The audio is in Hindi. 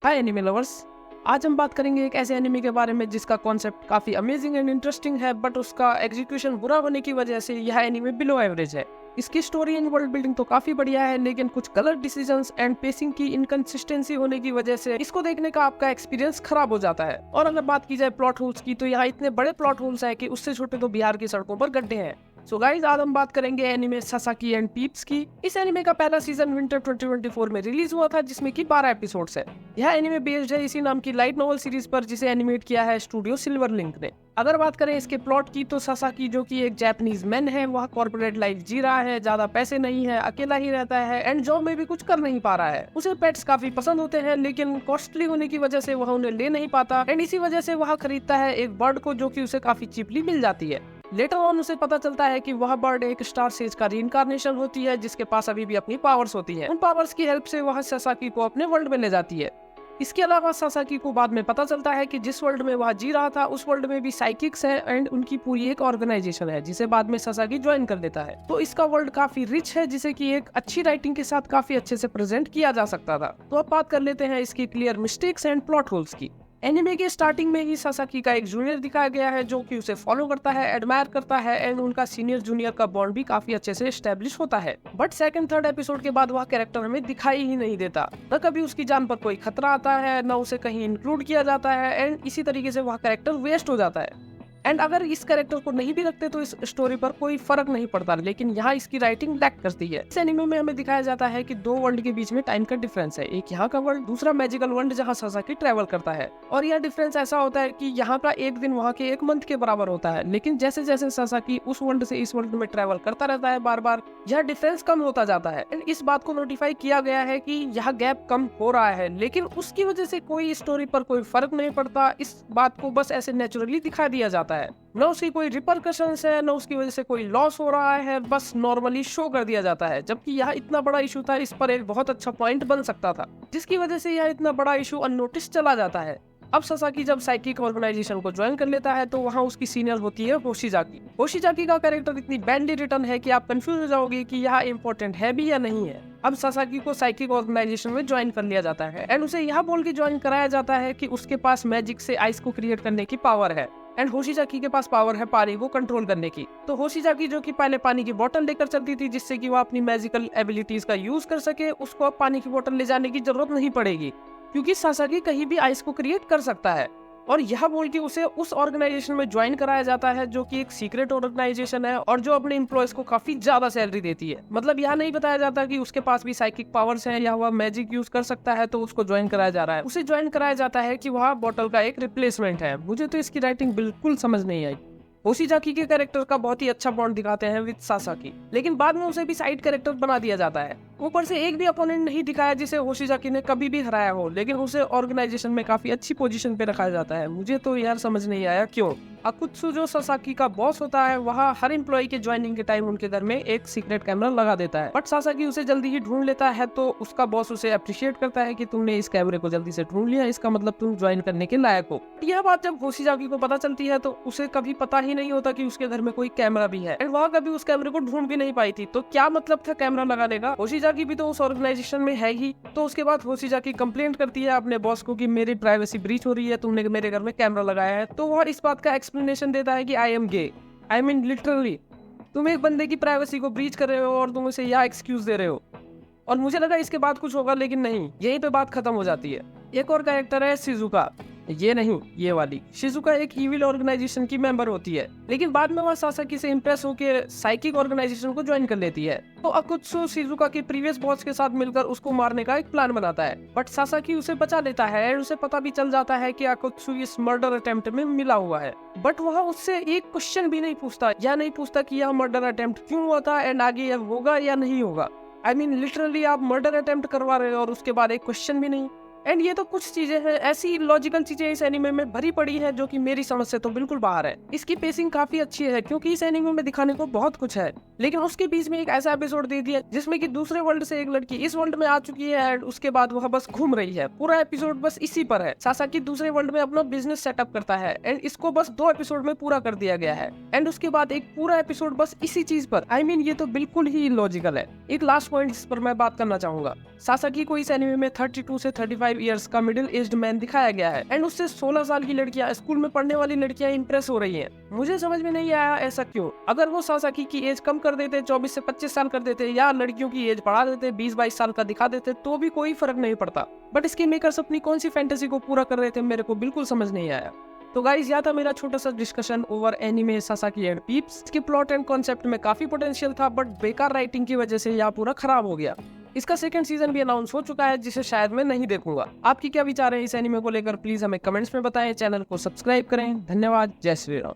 हाय एनिमे लवर्स। आज हम बात करेंगे एक ऐसे एनिमे के बारे में जिसका कॉन्सेप्ट काफी अमेजिंग एंड इंटरेस्टिंग है, बट उसका एग्जीक्यूशन बुरा होने की वजह से यह एनिमे बिलो एवरेज है। इसकी स्टोरी एंड वर्ल्ड बिल्डिंग तो काफी बढ़िया है, लेकिन कुछ कलर डिसीजंस एंड पेसिंग की इनकंसिस्टेंसी होने की वजह से इसको देखने का आपका एक्सपीरियंस खराब हो जाता है। और अगर बात की जाए प्लॉट होल्स की, तो यहाँ इतने बड़े प्लॉट होल्स है कि उससे छोटे तो बिहार की सड़कों पर गड्ढे हैं। सो गाइस, आज हम बात करेंगे एनिमे सासाकी एंड पीप्स की। इस एनिमे का पहला सीजन विंटर 2024 में रिलीज हुआ था, जिसमें कि 12 एपिसोड्स है। यह एनिमे बेस्ड है इसी नाम की लाइट नॉवल सीरीज पर, जिसे एनिमेट किया है स्टूडियो सिल्वर लिंक ने। अगर बात करें इसके प्लॉट की, तो सासाकी जो कि एक जापानीज मैन है, वह कॉर्पोरेट लाइफ जी रहा है, ज्यादा पैसे नहीं है, अकेला ही रहता है एंड जॉब में भी कुछ कर नहीं पा रहा है। उसे पेट्स काफी पसंद होते हैं, लेकिन कॉस्टली होने की वजह से वह उन्हें ले नहीं पाता एंड इसी वजह से वह खरीदता है एक बर्ड को, जो कि उसे काफी चीपली मिल जाती है। लेटर ऑन उसे पता चलता है कि वह बर्ड एक स्टार सेज का रीइंकार्नेशन होती है, जिसके पास अभी भी अपनी पावर्स होती है। उन पावर्स की हेल्प से वह सासाकी को अपने वर्ल्ड में ले जाती है। इसके अलावा सासाकी को बाद में पता चलता है कि जिस वर्ल्ड में वह जी रहा था, उस वर्ल्ड में भी साइकिक्स है एंड उनकी पूरी एक ऑर्गेनाइजेशन है, जिसे बाद में सासाकी ज्वाइन कर देता है। तो इसका वर्ल्ड काफी रिच है, जिसे कि एक अच्छी राइटिंग के साथ काफी अच्छे से प्रेजेंट किया जा सकता था। तो अब बात कर लेते हैं इसकी clear mistakes and plot holes की। एनिमे के स्टार्टिंग में ही सासाकी का एक जूनियर दिखाया गया है, जो कि उसे फॉलो करता है, एडमायर करता है एंड उनका सीनियर जूनियर का बॉन्ड भी काफी अच्छे से एस्टेब्लिश होता है। बट सेकंड थर्ड एपिसोड के बाद वह कैरेक्टर हमें दिखाई ही नहीं देता। न कभी उसकी जान पर कोई खतरा आता है, न उसे कहीं इंक्लूड किया जाता है एंड इसी तरीके से वह कैरेक्टर वेस्ट हो जाता है। एंड अगर इस कैरेक्टर को नहीं भी रखते तो इस स्टोरी पर कोई फर्क नहीं पड़ता, लेकिन यहाँ इसकी राइटिंग लैक करती है। इस एनिमे में हमें दिखाया जाता है कि दो वर्ल्ड के बीच में टाइम का डिफरेंस है, एक यहाँ का वर्ल्ड, दूसरा मैजिकल वर्ल्ड जहाँ सासाकी ट्रैवल करता है। और यह डिफरेंस ऐसा होता है कि यहाँ का एक दिन वहाँ के एक मंथ के बराबर होता है, लेकिन जैसे जैसे सासाकी उस वर्ल्ड से इस वर्ल्ड में ट्रैवल करता रहता है, बार बार यह डिफरेंस कम होता जाता है। एंड इस बात को नोटिफाई किया गया है कि यह गैप कम हो रहा है, लेकिन उसकी वजह से कोई स्टोरी पर कोई फर्क नहीं पड़ता। इस बात को बस ऐसे नेचुरली दिखा दिया जाता है, न उसकी कोई रिपरकशंस है, न उसकी वजह से कोई लॉस हो रहा है, बस नॉर्मली शो कर दिया जाता है। जबकि यह इतना बड़ा इशू था, इस पर एक बहुत अच्छा पॉइंट बन सकता था, जिसकी वजह से यह इतना बड़ा इशू अननोटिस चला जाता है। अब सासाकी जब साइकिक ऑर्गेनाइजेशन को ज्वाइन कर लेता है, तो वहाँ उसकी सीनियर होती है होशिजाकी। होशिजाकी का कैरेक्टर इतनी बैंडली रिटर्न है कि आप कंफ्यूज हो जाओगे कि यह इम्पोर्टेंट है भी या नहीं है। अब सासाकी को साइकिक ऑर्गेनाइजेशन में ज्वाइन कर लिया जाता है एंड उसे यह बोल के ज्वाइन कराया जाता है कि उसके पास मैजिक से आइस को क्रिएट करने की पावर है एंड होशिजाकी के पास पावर है पानी को कंट्रोल करने की। तो होशिजाकी जो कि पहले पानी की बोतल लेकर चलती थी, जिससे कि वह अपनी मैजिकल एबिलिटीज का यूज कर सके, उसको अब पानी की बोतल ले जाने की जरूरत नहीं पड़ेगी, क्योंकि सासाकी कहीं भी आइस को क्रिएट कर सकता है। और यह बोल के उसे उस ऑर्गेनाइजेशन में ज्वाइन कराया जाता है, जो कि एक सीक्रेट ऑर्गेनाइजेशन है और जो अपने एम्प्लॉयज को काफी ज्यादा सैलरी देती है। मतलब यह नहीं बताया जाता कि उसके पास भी साइकिक पावर्स हैं या वह मैजिक यूज कर सकता है, तो उसको ज्वाइन कराया जा रहा है। उसे ज्वाइन कराया जाता है कि वह बॉटल का एक रिप्लेसमेंट है। मुझे तो इसकी राइटिंग बिल्कुल समझ नहीं आई। होशिजाकी के कैरेक्टर का बहुत ही अच्छा बॉन्ड दिखाते हैं विद सासाकी, लेकिन बाद में उसे भी साइड कैरेक्टर बना दिया जाता है। ऊपर से एक भी अपोनेंट नहीं दिखाया जिसे होशिजाकी ने कभी भी हराया हो, लेकिन उसे ऑर्गेनाइजेशन में काफी अच्छी पोजीशन पे रखा जाता है। मुझे तो यार समझ नहीं आया क्यों। अकुत्सु जो सासाकी का बॉस होता है, वह हर एम्प्लॉय के ज्वाइनिंग के टाइम उनके घर में एक सीक्रेट कैमरा लगा देता है, बट सासाकी उसे जल्दी ही ढूंढ लेता है। तो उसका बॉस उसे अप्रिशिएट करता है कि तुमने इस कैमरे को जल्दी से ढूंढ लिया, इसका मतलब तुम ज्वाइन करने के लायक हो। यह बात जब होशिजाकी को पता चलती है, तो उसे कभी पता ही नहीं होता कि उसके घर में कोई कैमरा भी है एंड वह कभी उस कैमरे को ढूंढ भी नहीं पाई थी। तो क्या मतलब था कैमरा लगाने का? होशिजाकी भी तो उस ऑर्गेनाइजेशन में है ही। तो उसके बाद होशिजाकी कंप्लेंट करती है अपने बॉस को कि मेरी प्राइवेसी ब्रीच हो रही है, तुमने मेरे घर में कैमरा लगाया है। तो वह इस बात का एक्सप्लेनेशन देता है कि I am gay, I mean literally तुम एक बंदे की प्राइवेसी को ब्रीच कर रहे हो और तुम उसे यह एक्सक्यूज दे रहे हो। और मुझे लगा इसके बाद कुछ होगा, लेकिन नहीं, यहीं पे बात खत्म हो जाती है। एक और कैरेक्टर है शिजुका। ये नहीं, ये वाली शिजुका एक इविल ऑर्गेनाइजेशन की मेंबर होती है, लेकिन बाद में वह सासाकी से इंप्रेस होकर साइकिक ऑर्गेनाइजेशन को ज्वाइन कर लेती है। तो अकुत्सु शिजुका के प्रीवियस बॉस के साथ मिलकर उसको मारने का एक प्लान बनाता है, बट सासाकी उसे बचा लेता है और उसे पता भी चल जाता है कि अकुत्सु इस मर्डर अटेम्प्ट में मिला हुआ है। बट वह उससे एक क्वेश्चन भी नहीं पूछता, या नहीं पूछता कि यह मर्डर अटेम्प्ट क्यों हुआ था एंड आगे यह होगा या नहीं होगा। आई मीन लिटरली आप मर्डर अटेम्प्ट करवा रहे हो और उसके बाद एक क्वेश्चन भी नहीं। एंड ये तो कुछ चीजें हैं, ऐसी लॉजिकल चीजें इस एनिमे में भरी पड़ी है, जो कि मेरी समझ से तो बिल्कुल बाहर है। इसकी पेसिंग काफी अच्छी है, क्योंकि इस एनिमे में दिखाने को बहुत कुछ है। लेकिन उसके बीच में एक ऐसा एपिसोड दे दिया जिसमें कि दूसरे वर्ल्ड से एक लड़की इस वर्ल्ड में आ चुकी है एंड उसके बाद वह बस घूम रही है। पूरा एपिसोड बस इसी पर है। सासाकी दूसरे वर्ल्ड में अपना बिजनेस सेटअप करता है एंड इसको बस 2 एपिसोड में पूरा कर दिया गया है एंड उसके बाद एक पूरा एपिसोड बस इसी चीज पर। I mean, ये तो बिल्कुल ही इलॉजिकल है। एक लास्ट पॉइंट जिस पर मैं बात करना चाहूंगा, सासाकी को इस एनिमे में 32 से 35 इयर्स का मिडिल एज्ड मैन दिखाया गया है एंड उससे 16 साल की लड़कियां, स्कूल में पढ़ने वाली लड़कियां इंप्रेस हो रही हैं। मुझे समझ में नहीं आया ऐसा क्यों। अगर वो सासाकी की एज कम कर देते, 24 से 25 साल कर देते या लड़कियों की एज बढ़ा देते, 20-22 साल का दिखा देते तो भी कोई फर्क नहीं पड़ता। बट इसके मेकर्स अपनी कौन सी फैंटेसी को पूरा कर रहे थे मेरे को बिल्कुल समझ नहीं आया। तो गाइस, यह था मेरा छोटा सा discussion over anime Sasaki and peeps. इसके प्लॉट एंड कॉन्सेप्ट में काफी पोटेंशियल था बट बेकार राइटिंग की वजह से यह पूरा खराब हो गया। इसका सेकंड सीजन भी अनाउंस हो चुका है जिसे शायद मैं नहीं देखूंगा। आपकी क्या विचार है इस एनिमे को लेकर, प्लीज हमें कमेंट्स में बताएं। चैनल को सब्सक्राइब करें। धन्यवाद। जय श्री राम।